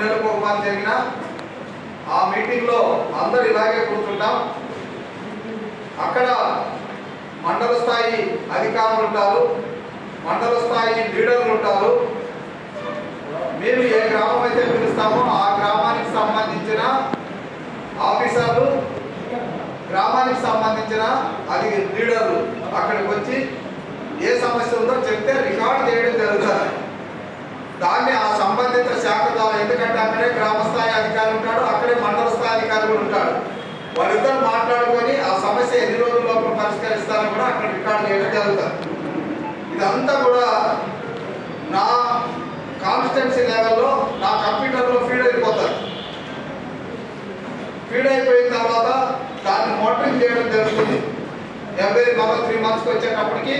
నెలలకు ఒకసారి జరిగిన ఆ మీటింగ్లో అందరు ఇలాగే కూర్చుంటాం. అక్కడ మండల స్థాయి అధికారులు ఉంటారు, మండల స్థాయి లీడర్లు ఉంటారు. మేము ఏ గ్రామం అయితే పిలుస్తామో ఆ గ్రామానికి సంబంధించిన ఆఫీసర్లు, గ్రామానికి సంబంధించిన అది లీడర్లు అక్కడికి వచ్చి ఏ సమస్య ఉందో చెప్తే రికార్డు చేయడం జరుగుతుంది. దాన్ని ఆ సంబంధిత శాఖ ద్వారా, ఎందుకంటే అక్కడే గ్రామ స్థాయి అధికారి ఉంటాడు, అక్కడే మండల స్థాయి అధికారి కూడా ఉంటాడు. వాళ్ళిద్దరు మాట్లాడుకొని ఆ సమస్య ఎన్ని రోజుల లోపల పరిష్కరిస్తారని కూడా అక్కడ రికార్డు చేయడం జరుగుతుంది. ఇదంతా కూడా నా కాన్స్టిట్యున్సీ లెవెల్లో నా కంప్యూటర్లో ఫీడ్ అయిపోతుంది. ఫీడ్ అయిపోయిన తర్వాత దాన్ని మోటరింగ్ చేయడం జరుగుతుంది. ఎవరి మరో 3 monthsకి వచ్చేటప్పటికి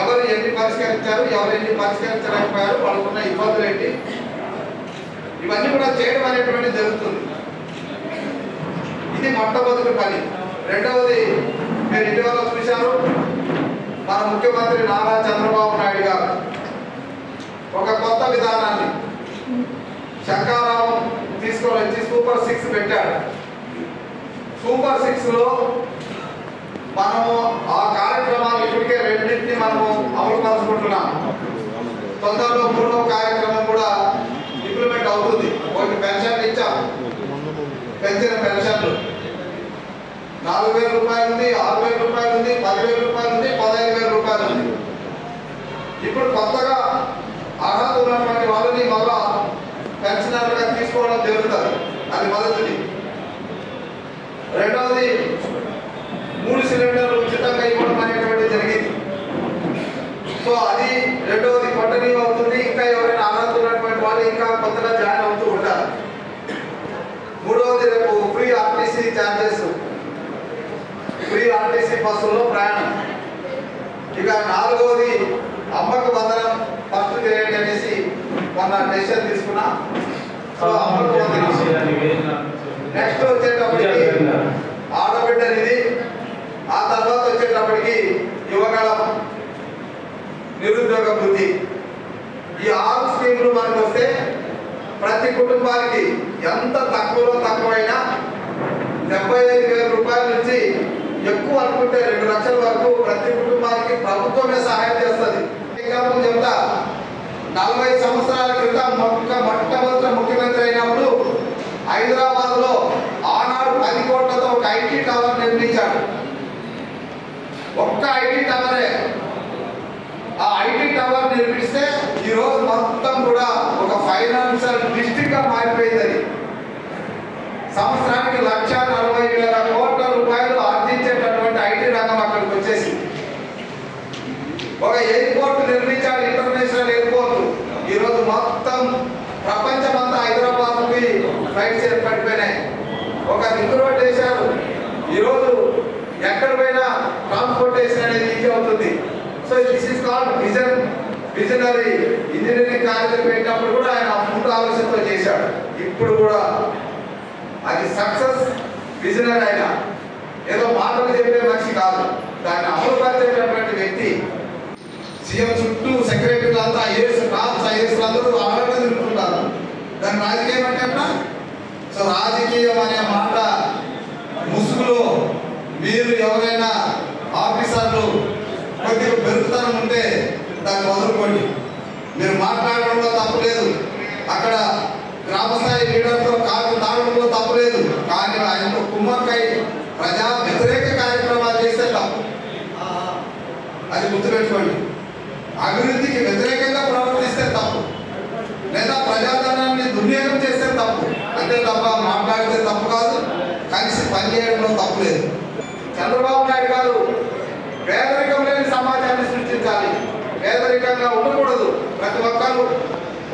ఎవరు ఎన్ని పరిష్కరించారు, ఎవరు ఎన్ని పరిష్కరించలేకపోయారు, వాళ్ళకున్న ఇబ్బందులు ఏంటి, ఇవన్నీ కూడా చేయడం అనేటువంటి జరుగుతుంది. ఇది మొట్టమొదటి పని. రెండవది, మీరు ఇటీవల చూశారు, మన ముఖ్యమంత్రి నారా చంద్రబాబు నాయుడు గారు ఒక కొత్త విధానాన్ని శంకారావం తీసుకొని వచ్చి సూపర్ 6 పెట్టాడు. సూపర్ 6లో మనము ఆ కార్యక్రమాలు ఇప్పటికే 2 మనము అమలు పరుచుకుంటున్నాం. తొందరలో 3వ కార్యక్రమం కూడా ఇంప్లిమెంట్ అవుతుంది. ఒకటి పెన్షన్ ఇచ్చాం, పెంచిన పెన్షన్లు 4,000 రూపాయలు ఉంది, 6,000 రూపాయలు ఉంది, 10,000 రూపాయలు ఉంది, 15,000 రూపాయలు ఉంది. ఇప్పుడు కొత్తగా అర్హత ఉన్నటువంటి వాళ్ళని మళ్ళా పెన్షనర్లుగా తీసుకోవడం జరుగుతుంది. అది మొదటిది. రెండవది, 3 సిలిండర్లు ఉచితంగా ఇవ్వడం అనేటువంటి జరిగింది. సో అది రెండవది కంటిన్యూ అవుతుంది. ఇంకా ఎవరైనా అర్హత ఉన్నటువంటి వాళ్ళు ఇంకా కొత్తగా జాయిన్ అవుతూ ఉంటారు. మూడవది, రేపు free RTC charges, free RTC బస్సుల్లో ప్రయాణం. ఇక నాలుగవది, అమ్మకు వందనం ఫస్ట్ చేయండి అనేసి మొన్న డెసిషన్ తీసుకున్నా. సో అమ్మకు వందనం. నెక్స్ట్ వచ్చేటప్పటికి ఆడబిడ్డ నిధి, ఆ తర్వాత వచ్చేటప్పటికి యువగళం, నిరుద్యోగ వృద్ధి. ఈ 6 స్కీములు మనకు వస్తే ప్రతి కుటుంబానికి ఎంత తక్కువలో తక్కువైనా 75,000 రూపాయల నుంచి ఎక్కువ అనుకుంటే 2 లక్షల వరకు ప్రతి కుటుంబానికి ప్రభుత్వమే సహాయం చేస్తుంది. ఎగ్జాంపుల్ చెప్తా, 40 సంవత్సరాల క్రితం మొట్టమొదటి ముఖ్యమంత్రి అయినప్పుడు హైదరాబాద్లో ఆనాడు 10 కోట్లతో ఒక ఐటీ టవర్ నిర్మించాడు. ఒక్క ఐటీ టవరే. ఆ ఐటీ టవర్ నిర్మిస్తే ఈరోజు మొత్తం కూడా ఒక ఫైనాన్షియల్ డిస్ట్రిక్ట్ గా మారిపోయింది. సంవత్సరానికి 1,40,000 కోట్ల రూపాయలు ఆర్జించేటటువంటి ఐటీ రంగం అక్కడికి వచ్చేసి ఒక ఎయిర్పోర్ట్ నిర్మించాడు, ఇంటర్నేషనల్ ఎయిర్పోర్ట్. ఈరోజు మొత్తం ప్రపంచమంతా హైదరాబాద్కి ఫ్లైట్స్ ఏర్పడిపోయినాయి. ఒక రింగ్ రోడ్ వేశారు. ఈరోజు ఎక్కడ పోయినా ట్రాన్స్పోర్టేషన్ అనేది ఈజీ అవుతుంది. So this is called visionary. Engineering కాలేజీలు పెట్టినప్పుడు కూడా ఆయన ముందు ఆలోచనతో చేశాడు. ఇప్పుడు కూడా అది సక్సెస్ విజనరీ. ఆయన ఏదో మాటలు చెప్పే మనిషి కాదు, దాన్ని అమలు పరిచేటటువంటి వ్యక్తి. సీఎం చుట్టూ సెక్రటరీలు అంతా టాప్ ఐఏఎస్లు అందరూ అమలుగా తిరుగుతుంటారు. దాని రాజకీయం అంటే సో రాజకీయం అనే మాట ముసుగులో మీరు ఎవరైనా ఆఫీసర్లు కొద్దిగా పెరుగుతనం ఉంటే దాన్ని వదులుకోండి. మీరు మాట్లాడడంలో తప్పు లేదు, అక్కడ గ్రామస్థాయి లీడర్తో కాదు తాగడంలో తప్పు లేదు. కానీ ఆయనతో కుమ్మక్కై ప్రజా వ్యతిరేక కార్యక్రమాలు చేస్తే తప్పు. అది గుర్తుపెట్టుకోండి. అభివృద్ధికి వ్యతిరేకంగా ప్రవర్తిస్తే తప్పు, లేదా ప్రజాధనాన్ని దుర్వినియోగం చేస్తే తప్పు. అంతే తప్ప మాట్లాడితే తప్పు కాదు, కలిసి పనిచేయడంలో తప్పు లేదు. చంద్రబాబు నాయుడు గారు పేదరికం లేని సమాజాన్ని సృష్టించాలి, పేదరికంగా ఉండకూడదు. ప్రతి ఒక్కరు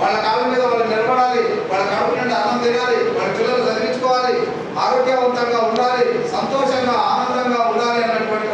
వాళ్ళ కాళ్ళ మీద వాళ్ళు నిలబడాలి, వాళ్ళ కడుపు నుండి అన్నం తినాలి, వాళ్ళ పిల్లలు చదివించుకోవాలి, ఆరోగ్యవంతంగా ఉండాలి, సంతోషంగా ఆనందంగా ఉండాలి అన్నటువంటి